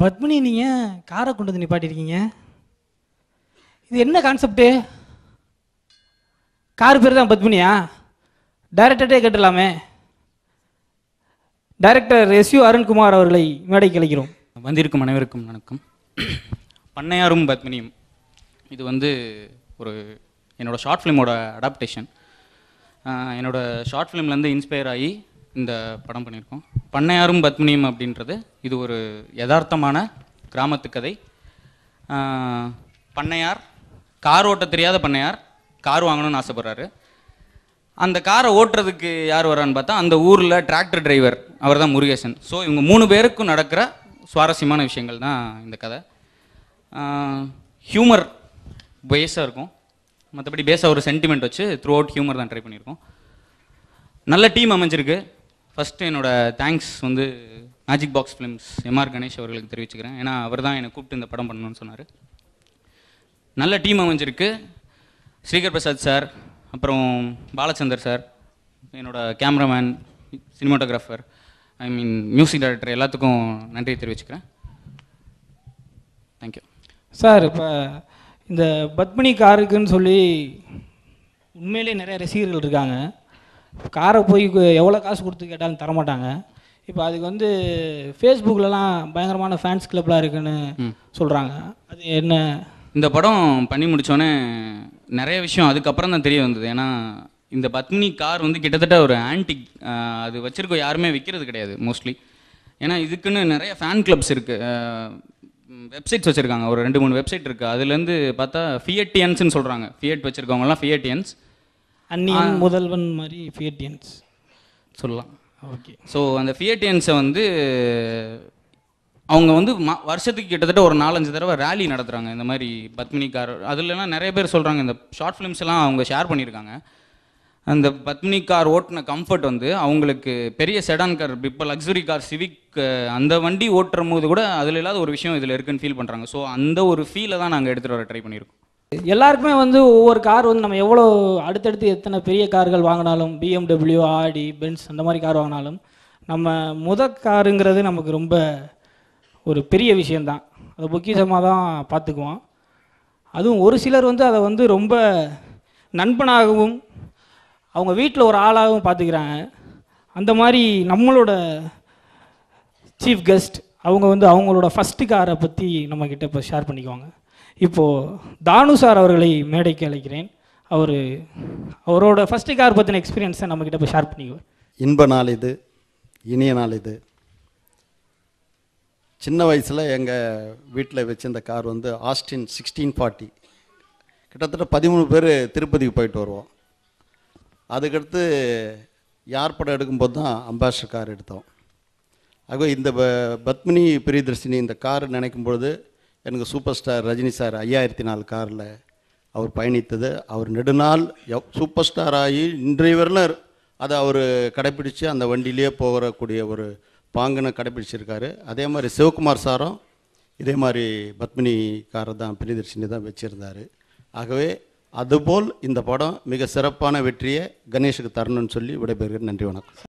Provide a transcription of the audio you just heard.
பத்மினி நீங்கள் காரை கொண்டு வந்து நிப்பாட்டியிருக்கீங்க. இது என்ன கான்செப்டு? கார் பேர் தான் பத்மினியா? டைரக்டர்டே கேட்டுடலாமே. டைரக்டர் எஸ்யூ அருண்குமார் அவர்களை மேடைக்கு அழைக்கிறோம். வந்திருக்கும் அனைவருக்கும் வணக்கம். பண்ணையாரும் பத்மினியும் இது வந்து ஒரு என்னோடய ஷார்ட் ஃபிலிமோட அடாப்டேஷன். என்னோடய ஷார்ட் ஃபிலிம்லேருந்து இன்ஸ்பயர் ஆகி இந்த படம் பண்ணியிருக்கோம். பண்ணையாரும் பத்மினியும் அப்படின்றது இது ஒரு யதார்த்தமான கிராமத்து கதை. பண்ணையார் கார் ஓட்ட தெரியாத பண்ணையார் கார் வாங்கணும்னு ஆசைப்படுறாரு. அந்த காரை ஓட்டுறதுக்கு யார் வரான்னு பார்த்தா அந்த ஊரில் டிராக்டர் டிரைவர் அவர் தான் முருகேசன். ஸோ இவங்க 3 பேருக்கும் நடக்கிற சுவாரஸ்யமான விஷயங்கள் தான் இந்த கதை. ஹியூமர் பேஸாக இருக்கும், மற்றபடி பேஸாக ஒரு சென்டிமெண்ட் வச்சு த்ரூ அவுட் ஹியூமர் தான் ட்ரை பண்ணியிருக்கோம். நல்ல டீம் அமைஞ்சிருக்கு. ஃபஸ்ட்டு என்னோடய தேங்க்ஸ் வந்து magic box films MR Ganesh அவர்களுக்கு தெரிவிச்சுக்கிறேன். ஏன்னா அவர் தான் என்னை கூப்பிட்டு இந்த படம் பண்ணணும்னு சொன்னார். நல்ல டீம் அமைஞ்சிருக்கு. ஸ்ரீகர் பிரசாத் சார், அப்புறம் பாலச்சந்தர் சார், என்னோடய கேமராமேன், சினிமாட்டோகிராஃபர், மியூசிக் டைரக்டர் எல்லாத்துக்கும் நன்றி தெரிவிச்சுக்கிறேன். Thank you sir. இப்போ இந்த பத்மினி காருக்குன்னு சொல்லி உண்மையிலே நிறைய ரசிகர்கள் இருக்காங்க. காரை போய் எவ்வளோ காசு கொடுத்து கேட்டாலும் தரமாட்டாங்க. இப்போ அதுக்கு வந்து ஃபேஸ்புக்கிலலாம் பயங்கரமான ஃபேன்ஸ் கிளப்லாம் இருக்குன்னு சொல்கிறாங்க. அது என்ன? இந்த படம் பண்ணி முடித்தோடனே நிறைய விஷயம் அதுக்கப்புறம் தான் தெரிய வந்தது. ஏன்னா இந்த பத்மினி கார் வந்து கிட்டத்தட்ட ஒரு ஆன்டிக். அது வச்சுருக்கோம், யாருமே விற்கிறது கிடையாது மோஸ்ட்லி. ஏன்னா இதுக்குன்னு நிறைய ஃபேன் கிளப்ஸ் இருக்குது, வெப்சைட்ஸ் வச்சுருக்காங்க. ஒரு 2-3 வெப்சைட் இருக்குது. அதுலேருந்து பார்த்தா ஃபியட்டியன்ஸ்னு சொல்கிறாங்க. ஃபியட் வச்சுருக்கவங்கலாம் ஃபியட்டியன்ஸ், அந்நியன் முதல்வன் மாதிரி ஃபியட்டியன்ஸ் சொல்லலாம். ஓகே. ஸோ அந்த ஃபியட்டியன்ஸை வந்து அவங்க வந்து வருஷத்துக்கு கிட்டத்தட்ட ஒரு 4-5 தடவை ரேலி நடத்துகிறாங்க. இந்த மாதிரி பத்மினி கார் அதுலலாம் நிறைய பேர் சொல்கிறாங்க. இந்த ஷார்ட் ஃபிலிம்ஸ் எல்லாம் அவங்க ஷேர் பண்ணியிருக்காங்க. அந்த பத்மினி கார் ஓட்டின கம்ஃபர்ட் வந்து அவங்களுக்கு பெரிய செடான் கார், இப்போ லக்ஸுரி கார் சிவிக் அந்த வண்டி ஓட்டுற போது கூட அதில் இல்லாத ஒரு விஷயம் இதில் இருக்குன்னு ஃபீல் பண்ணுறாங்க. ஸோ அந்த ஒரு ஃபீலை தான் நாங்கள் எடுத்துகிட்டு வர ட்ரை பண்ணியிருக்கோம். எல்லாருக்குமே வந்து ஒவ்வொரு கார் வந்து நம்ம எவ்வளோ அடுத்தடுத்து எத்தனை பெரிய கார்கள் வாங்கினாலும், BMW, ஆடி, பென்ஸ் அந்த மாதிரி கார் வாங்கினாலும், நம்ம காருங்கிறது நமக்கு ரொம்ப ஒரு பெரிய விஷயந்தான். அதை பொக்கிஷமாக தான் பார்த்துக்குவோம். அதுவும் ஒரு சிலர் வந்து அதை வந்து ரொம்ப நண்பனாகவும் அவங்க வீட்டில் ஒரு ஆளாகவும் பார்த்துக்கிறாங்க. அந்த மாதிரி நம்மளோட சீஃப் கெஸ்ட் அவங்க வந்து அவங்களோட ஃபஸ்ட்டு காரை பற்றி நம்மக்கிட்ட இப்போ ஷேர் பண்ணிக்குவாங்க. இப்போது தானு சார் அவர்களை மேடைக்கு அழைக்கிறேன். அவரோட ஃபஸ்ட்டு கார் பற்றின எக்ஸ்பீரியன்ஸை நம்மக்கிட்ட இப்போ ஷேர் பண்ணிக்குவார். இன்ப நாள் இது, இனிய நாள் இது. சின்ன வயசில் எங்கள் வீட்டில் வச்சிருந்த கார் வந்து ஆஸ்டின் 1640. கிட்டத்தட்ட 13 பேர் திருப்பதிக்கு போயிட்டு வருவோம். அதுக்கடுத்து யார் படம் எடுக்கும்போது தான் அம்பாசிடர் கார் எடுத்தோம். ஆகவே இந்த பத்மினி பிரியதர்ஷினி இந்த கார் நினைக்கும் பொழுது எனக்கு சூப்பர் ஸ்டார் ரஜினி சார் 5004 காரில் அவர் பயணித்தது. அவர் நெடுநாள் சூப்பர் ஸ்டார் ஆகி இன்றைய வரலும் அதை அவர் கடைப்பிடித்து அந்த வண்டியிலே போகக்கூடிய ஒரு பாங்கனை கடைப்பிடிச்சிருக்காரு. அதே மாதிரி சிவகுமார் சாரும் இதே மாதிரி பத்மினி காரை தான் பிரியதர்ஷினி தான் வச்சுருந்தார். ஆகவே அதுபோல் இந்த படம் மிக சிறப்பான வெற்றியை கணேஷுக்கு தரணும்னு சொல்லி விடைபெறுகிறேன். நன்றி, வணக்கம்.